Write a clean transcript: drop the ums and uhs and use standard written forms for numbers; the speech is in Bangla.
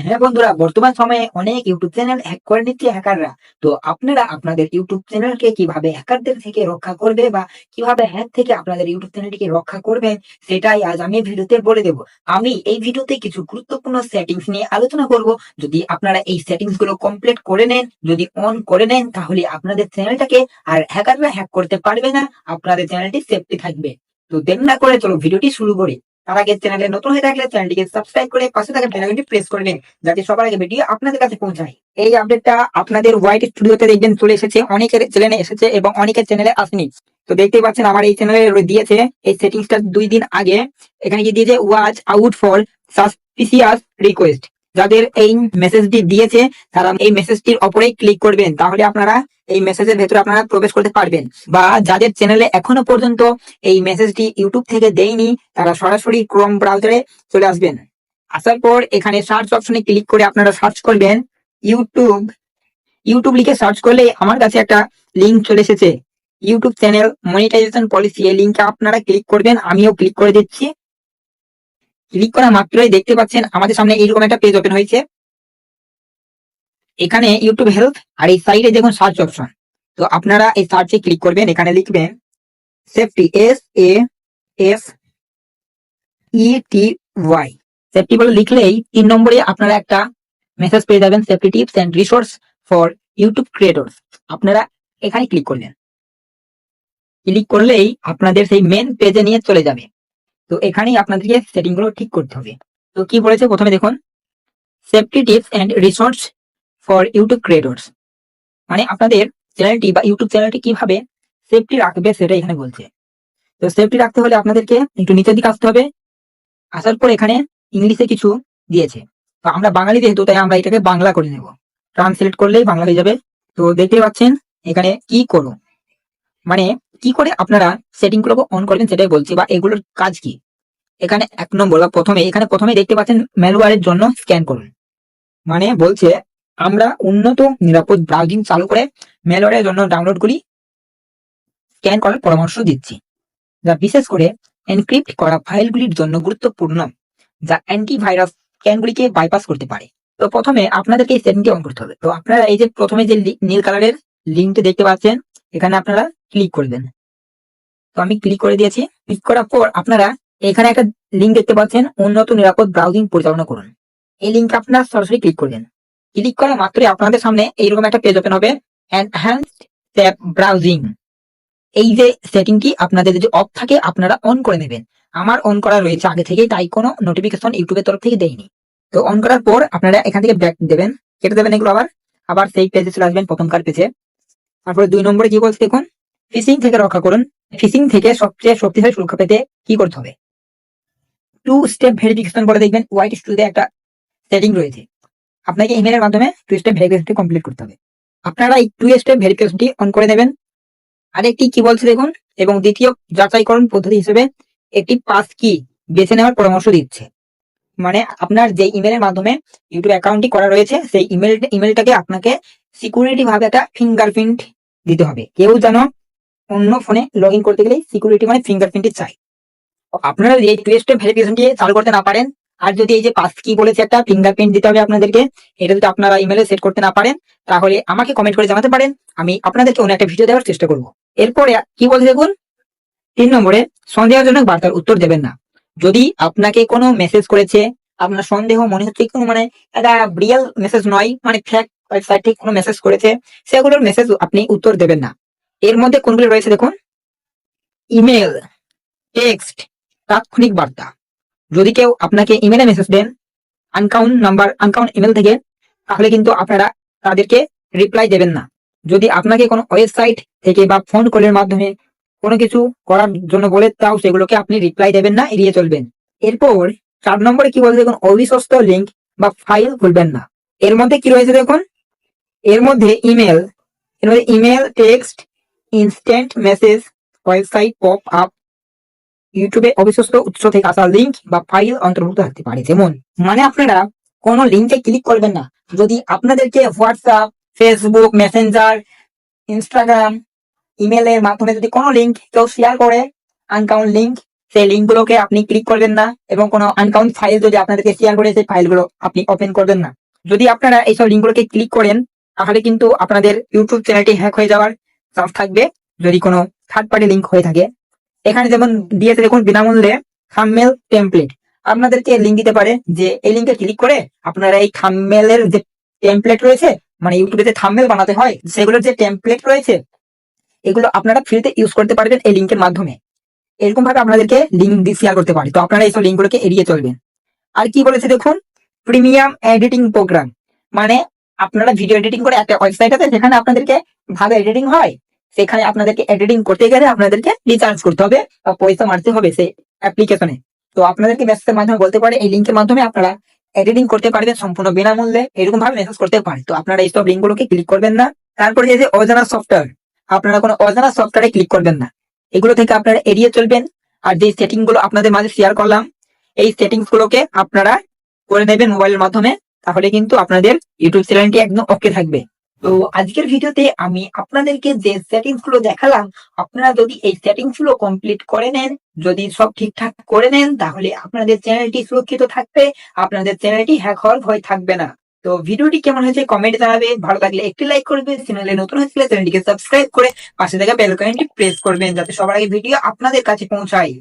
হ্যাঁ বন্ধুরা, বর্তমান সময়ে অনেক ইউটিউব চ্যানেল হ্যাক করে নিচ্ছে হ্যাকাররা। তো আপনারা আপনাদের ইউটিউব চ্যানেলকে কিভাবে হ্যাকারদের থেকে রক্ষা করবে বা কিভাবে হ্যাক থেকে আপনাদের ইউটিউব চ্যানেলটিকে রক্ষা করবেন, সেটাই আজ আমি ভিডিওতে বলে দেব। আমি এই ভিডিওতে কিছু গুরুত্বপূর্ণ সেটিংস নিয়ে আলোচনা করব। যদি আপনারা এই সেটিংস গুলো কমপ্লিট করে নেন, যদি অন করে নেন, তাহলে আপনাদের চ্যানেলটাকে আর হ্যাকাররা হ্যাক করতে পারবে না, আপনাদের চ্যানেলটি সেফটি থাকবে। তো দেরি না করে চলো ভিডিওটি শুরু করি। তার আগে চ্যানেলে নতুন হয়ে থাকলে চ্যানেলটিকে সাবস্ক্রাইব করে পাশে থাকা বেল আইকনটি প্রেস করে নিন, যাতে সবার আগে ভিডিও আপনাদের কাছে পৌঁছায়। এই আপডেটটা আপনাদের হোয়াইট স্টুডিওতে দেখবেন চলে এসেছে, অনেকের চ্যানেলে এসেছে এবং অনেকের চ্যানেলে আসেনি। তো দেখতেই পাচ্ছেন আমার এই চ্যানেলে দিয়েছে এই সেটিংসটা 2 দিন আগে। এখানে গিয়ে দিয়েছে watch out for suspicious request. যাদের এই মেসেজটি দিয়েছে তারা এই মেসেজটির ওপরেই ক্লিক করবেন, তাহলে আপনারা এই মেসেজের ভেতরে আপনারা প্রবেশ করতে পারবেন। বা যাদের চ্যানেলে এখনো পর্যন্ত এই মেসেজটি ইউটিউব থেকে দেয়নি, তারা সরাসরি ক্রোম ব্রাউজারে চলে আসবেন। আসার পর এখানে সার্চ অপশনে ক্লিক করে আপনারা সার্চ করবেন ইউটিউব। ইউটিউব লিখে সার্চ করলে আমার কাছে একটা লিঙ্ক চলে এসেছে, ইউটিউব চ্যানেল মনিটাইজেশন পলিসি। এই লিঙ্কে আপনারা ক্লিক করবেন, আমিও ক্লিক করে দিচ্ছি। ক্লিক করা মাত্রই দেখতে পাচ্ছেন আমাদের সামনে এইরকম একটা পেজ ওপেন হয়েছে। এখানে ইউটিউব হেল্প আর এই সাইডে দেখুন সার্চ অপশন। তো আপনারা এই সার্চে ক্লিক করবেন, এখানে লিখবেন সেফটি, SAFETY। সেফটি বলে লিখলেই 3 নম্বরে আপনারা একটা মেসেজ পেয়ে যাবেন, safety tips and resource for YouTube creators. আপনারা এখানে ক্লিক করলেন, ক্লিক করলেই আপনাদের সেই মেন পেজে নিয়ে চলে যাবে। তো এখানেই আপনাদেরকে সেটিং গুলো ঠিক করতে হবে। তো কি বলেছে প্রথমে দেখুন, safety tips and resource for YouTube creators, মানে আপনাদের চ্যানেলটি বা ইউটিউব চ্যানেলটি কিভাবে সেফটি রাখবে সেটা এখানে বলছে। তো সেফটি রাখতে হলে আপনাদেরকে একটু নিচের দিকে আসতে হবে। আসার পর এখানে ইংলিশে কিছু দিয়েছে, তো আমরা বাঙালি যেহেতু তাই আমরা এটাকে বাংলা করে নেব। ট্রান্সলেট করলেই বাংলা হয়ে যাবে। তো দেখতে পাচ্ছেন এখানে কি করো, মানে কি করে আপনারা সেটিং গুলো অন করবেন সেটাই বলছি, বা এগুলোর কাজ কি। এখানে 1 নম্বর বা প্রথমে দেখতে পাচ্ছেন ম্যালওয়্যারের জন্য স্ক্যান করুন। মানে বলছে আমরা উন্নত নিরাপদ ব্রাউজিং চালু করে ম্যালওয়্যারের জন্য ডাউনলোডগুলি স্ক্যান করার পরামর্শ দিচ্ছি, যা বিশেষ করে এনক্রিপ্ট করা ফাইলগুলির জন্য গুরুত্বপূর্ণ, যা অ্যান্টিভাইরাস স্ক্যানগুলিকে বাইপাস করতে পারে। তো প্রথমে আপনাদেরকে এই সেটিংটি অন করতে হবে। তো আপনারা এই যে প্রথমে যে নীল কালারের লিঙ্কটি দেখতে পাচ্ছেন, এখানে আপনারা ক্লিক করবেন। তো আমি ক্লিক করে দিয়েছি। ক্লিক করার পর আপনারা এখানে একটা লিঙ্ক দেখতে পাচ্ছেন, উন্নত নিরাপদ ব্রাউজিং পরিচালনা করুন। এই লিঙ্কে আপনারা সরাসরি ক্লিক করবেন। ক্লিক করা মাত্রই আপনাদের সামনে এইরকম একটা পেজ ওপেন হবে, এনহ্যান্সড ট্যাব ব্রাউজিং। এই যে সেটিংটি আপনাদের যদি অফ থাকে আপনারা অন করে নেবেন। আমার অন করা রয়েছে আগে থেকেই, তাই কোনো নোটিফিকেশন ইউটিউবের তরফ থেকে দেয়নি। তো অন করার পর আপনারা এখান থেকে ব্যাক দেবেন, কেটে দেবেন এগুলো, আবার সেই পেজে চলে আসবেন, প্রথমকার পেজে। তারপরে 2 নম্বরে কি বলছে দেখুন, ফিশিং থেকে রক্ষা করুন। ফিশিং থেকে সবচেয়ে শক্তিশালী সুরক্ষা পেতে কি করতে হবে, 2 স্টেপ ভেরিফিকেশন বলে দেখবেন হোয়াইট স্টুডিওতে একটা সেটিং রয়েছে। আপনাকে ইমেলের মাধ্যমে 2 স্টেপ ভেরিফিকেশনটি কমপ্লিট করতে হবে। আপনারা এই 2 স্টেপ ভেরিফিকেশনটি অন করে দেবেন। আরেকটি কি বলছে দেখুন, এবং দ্বিতীয় যাচাইকরণ পদ্ধতি হিসেবে একটি পাস কি বেছে নেওয়ার পরামর্শ দিচ্ছে। মানে আপনার যে ইমেলের মাধ্যমে ইউটিউব অ্যাকাউন্টটি করা রয়েছে সেই ইমেলটাকে আপনাকে সিকিউরিটি ভাবে একটা ফিঙ্গারপ্রিন্ট দিতে হবে। কেউ যেন অন্য ফোনে লগ ইন করতে গেলে সিকিউরিটি মানে ফিঙ্গারপ্রিন্টই চাই। আপনারা যদি এই 2 স্টেপ ভেরিফিকেশনটি চালু করতে না পারেন, আর যদি এই যে পাস কি বলেছে একটা ফিঙ্গারপ্রিন্ট দিতে হবে আপনাদেরকে, এটা যদি আপনারা ইমেলে সেট করতে না পারেন, তাহলে আমাকে কমেন্ট করে জানাতে পারেন, আমি আপনাদেরকে অন্য একটা ভিডিও দেওয়ার চেষ্টা করব। এরপরে কি বলছে দেখুন, 3 নম্বরে সন্দেহজনক বার্তার উত্তর দেবেন না। যদি আপনাকে কোনো মেসেজ করেছে, আপনার সন্দেহ মনে হচ্ছে কোনো মানে একটা রিয়েল মেসেজ নয়, মানে ফেক ওয়েবসাইট থেকে কোনো মেসেজ করেছে, সেগুলোর মেসেজ আপনি উত্তর দেবেন না। এর মধ্যে কোনগুলো রয়েছে দেখুন, ইমেল, টেক্সট, তাৎক্ষণিক বার্তা। যদি কেউ আপনাকে ইমেলে মেসেজ দেন আনকাউন্ট ইমেল থেকে, তাহলে কিন্তু আপনারা তাদেরকে রিপ্লাই দেবেন না। যদি আপনাকে কোনো ওয়েবসাইট থেকে বা ফোন কলের মাধ্যমে কোনো কিছু করার জন্য বলে, তাও সেগুলোকে আপনি রিপ্লাই দেবেন না, এড়িয়ে চলবেন। এরপর 4 নম্বরে কি বলছে দেখুন, অবিশ্বস্ত লিঙ্ক বা ফাইল খুলবেন না। এর মধ্যে কি রয়েছে দেখুন, এর মধ্যে email, text, instant message, website pop up, ইউটিউবে অবিশ্বস্ত উৎস থেকে আসা লিঙ্ক বা ফাইল অন্তর্ভুক্ত থাকতে পারে। যেমন মানে আপনারা কোনো লিঙ্কে ক্লিক করবেন না যদি আপনাদেরকে হোয়াটসঅ্যাপ, ফেসবুক মেসেঞ্জার, ইনস্টাগ্রাম, ইমেলের মাধ্যমে যদি কোনো লিঙ্ক কেউ শেয়ার করে, আনকাউন্ট লিঙ্ক, সেই লিঙ্ক গুলোকে আপনি ক্লিক করবেন না, এবং কোনো আনকাউন্ট ফাইল যদি আপনাদেরকে শেয়ার করে সেই ফাইলগুলো আপনি ওপেন করবেন না। যদি আপনারা এইসব লিঙ্কগুলোকে ক্লিক করেন তাহলে কিন্তু আপনাদের ইউটিউব চ্যানেলটি হ্যাক হয়ে যাওয়ার চান্স থাকবে, যদি কোনো থার্ড পার্টি লিঙ্ক হয়ে থাকে। এখানে যেমন দিয়েছে দেখুন, বিনামূল্যে থাম্বনেল টেমপ্লেট। আপনাদেরকে লিঙ্ক দিতে পারে যে এই লিঙ্কে ক্লিক করে আপনারা এই থাম্বনেলের যে টেমপ্লেট রয়েছে, মানে ইউটিউবে যে থাম্বনেল বানাতে হয় সেগুলোর যে টেমপ্লেট রয়েছে, এগুলো আপনারা ফ্রিতে ইউজ করতে পারবেন এই লিঙ্কের মাধ্যমে। এরকম ভাবে আপনাদেরকে লিঙ্ক দিয়ে শেয়ার করতে পারে, তো আপনারা এইসব লিঙ্কগুলোকে এড়িয়ে চলবেন। আর কি বলেছে দেখুন, প্রিমিয়াম এডিটিং প্রোগ্রাম, মানে আপনারা ভিডিও এডিটিং করে একটা ওয়েবসাইট আছে সেখানে আপনাদেরকে ভালো এডিটিং হয়, সেখানে আপনাদেরকে এডিটিং করতে গেলে আপনাদেরকে রিচার্জ করতে হবে বা পয়সা মারতে হবে সেই অ্যাপ্লিকেশনে। তো আপনাদেরকে মেসেজের মাধ্যমে বলতে পারে এই লিঙ্কের মাধ্যমে আপনারা এডিটিং করতে পারবেন সম্পূর্ণ বিনামূল্যে, এরকম ভাবে মেসেজ করতে পারে। তো আপনারা এইসব লিঙ্কগুলোকে ক্লিক করবেন না। তারপরে যে অজানা সফটওয়্যার, আপনারা কোনো অজানা সফটওয়্যারে ক্লিক করবেন না, এগুলো থেকে আপনারা এড়িয়ে চলবেন। আর যে সেটিং গুলো আপনাদের মাঝে শেয়ার করলাম, এই সেটিংস গুলোকে আপনারা করে নেবেন মোবাইলের মাধ্যমে, তাহলে কিন্তু আপনাদের ইউটিউব চ্যানেলটি একদম ওকে থাকবে। তো আজকের ভিডিওতে আমি আপনাদেরকে যে সেটিংস গুলো দেখালাম, আপনারা যদি এই সেটিংস গুলো কমপ্লিট করে নেন, যদি সব ঠিকঠাক করে নেন, তাহলে আপনাদের চ্যানেলটি সুরক্ষিত থাকবে, আপনাদের চ্যানেলটি হ্যাক হওয়ার ভয় থাকবে না। তো ভিডিওটি কেমন হয়েছে কমেন্টে জানাবে, ভালো লাগলে একটি লাইক করবে, চ্যানেলে নতুন হয়েছিল চ্যানেলটিকে সাবস্ক্রাইব করে পাশে থাকা বেল আইকনটি প্রেস করবেন, যাতে সবার আগে ভিডিও আপনাদের কাছে পৌঁছায়।